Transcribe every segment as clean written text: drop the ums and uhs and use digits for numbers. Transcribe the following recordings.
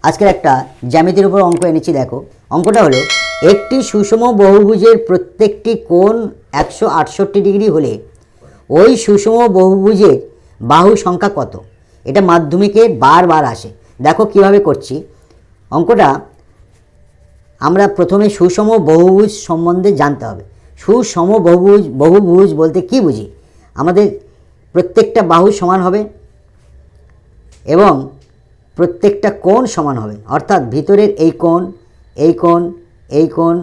আজকের একটা জ্যামিতির উপর অঙ্ক এনেছি। দেখো, অঙ্কটা হলো একটি সুষম বহুভুজের প্রত্যেকটি কোণ 168 ডিগ্রি হলে ওই সুষম বহুভুজের বাহু সংখ্যা কত? এটা মাধ্যমিকে বারবার আসে। দেখো কিভাবে করছি অঙ্কটা। আমরা প্রথমে সুষম বহুভুজ সম্বন্ধে জানতে হবে। সুষম বহুভুজ বলতে কি বুঝি? আমাদের প্রত্যেকটা বাহু সমান হবে এবং প্রত্যেকটা কোণ সমান হবে, অর্থাৎ ভিতরের এই কোণ, এই কোণ, এই কোণ,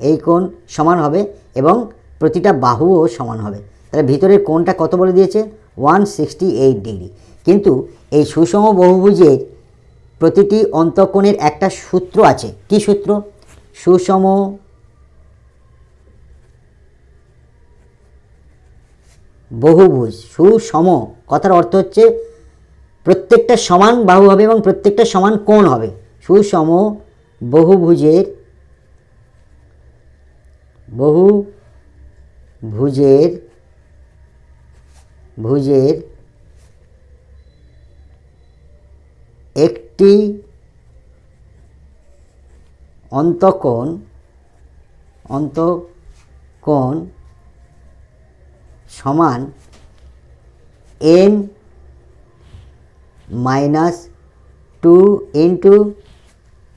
এই কোণ সমান হবে এবং প্রতিটা বাহুও সমান হবে। তাহলে ভিতরের কোণটা কত বলে দিয়েছে? 168 ডিগ্রি। কিন্তু এই সুষম বহুভুজের প্রতিটি অন্তঃকোণের একটা সূত্র আছে। কি সূত্র? সুষম বহুভুজ। সুষম কথার অর্থ হচ্ছে প্রত্যেকটা সমান বাহু হবে এবং প্রত্যেকটা সমান কোণ হবে। সুষম ভুজের একটি অন্তঃকোণ সমান n-2 ইন্টু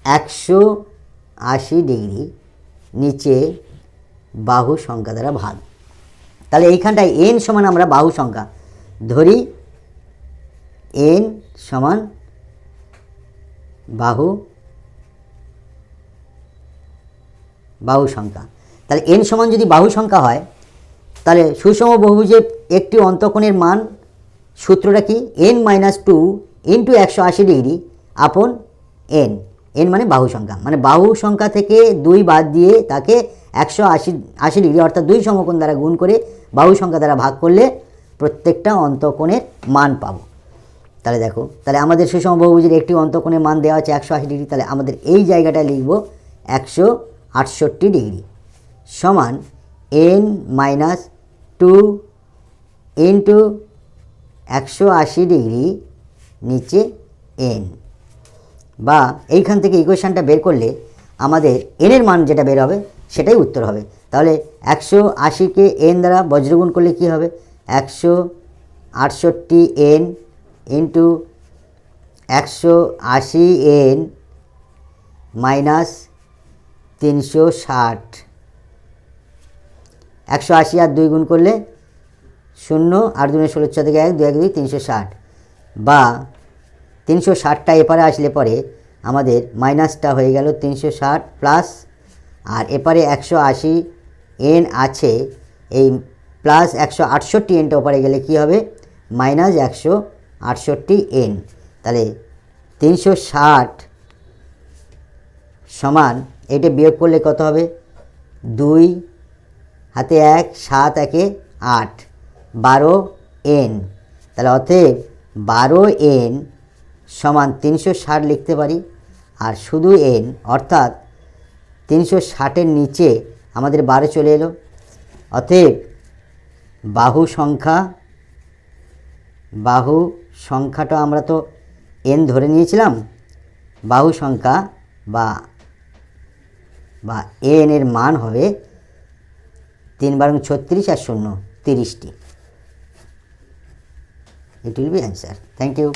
180 ডিগ্রি নিচে বাহু সংখ্যা দ্বারা ভাগ। তাহলে এইখানটায় n সমান আমরা বাহু সংখ্যা ধরি, n সমান বাহু সংখ্যা। তাহলে n সমান যদি বাহু সংখ্যা হয় তাহলে সুষম বহুভুজের একটি অন্তঃকোণের মান, সূত্রটা কি? n-2 ইন্টু 180 ডিগ্রি আপন n মানে বাহু সংখ্যা, মানে বাহু সংখ্যা থেকে 2 বাদ দিয়ে তাকে 180 ডিগ্রি অর্থাৎ 2 সমকোণ দ্বারা গুণ করে বাহু সংখ্যা দ্বারা ভাগ করলে প্রত্যেকটা অন্তঃকোণের মান পাবো। তাহলে দেখো, তাহলে আমাদের সুষম বহুভুজের একটি অন্তঃকোণের মান দেওয়া আছে 180 ডিগ্রি। তাহলে আমাদের এই জায়গাটায় লিখব 168 ডিগ্রি সমান n-2 ইন্টু 180 ডিগ্রি নিচে n, বা এইখান থেকে ইকুয়েশানটা বের করলে আমাদের n এর মান যেটা বের হবে সেটাই উত্তর হবে। তাহলে 180কে n দ্বারা বজ্রগুণ করলে কি হবে? 168n into 180n minus 360। 180 আর 2 গুণ করলে 0, আর 2 16 থেকে 1, 2 1 2 360, বা 360টা এপারে আসলে পরে আমাদের মাইনাসটা হয়ে গেল 360 প্লাস, আর এপারে 180n আছে, এই প্লাস 168nটা ওপারে গেলে কি হবে? Minus 168n। তাহলে 360 সমান এটা বিয়োগ করলে কত হবে? 2 হাতে 1, 7 একে 8, 12n। তাহলে অতএব 12n সমান 360 লিখতে পারি, আর শুধু n অর্থাৎ 360-এর নিচে আমাদের 12 চলে এলো। অতএব বাহু সংখ্যাটা আমরা তো n ধরে নিয়েছিলাম, বাহু সংখ্যা বা n এর মান হবে 3 × 36 আর 0 30টি। It will be answer. Thank you.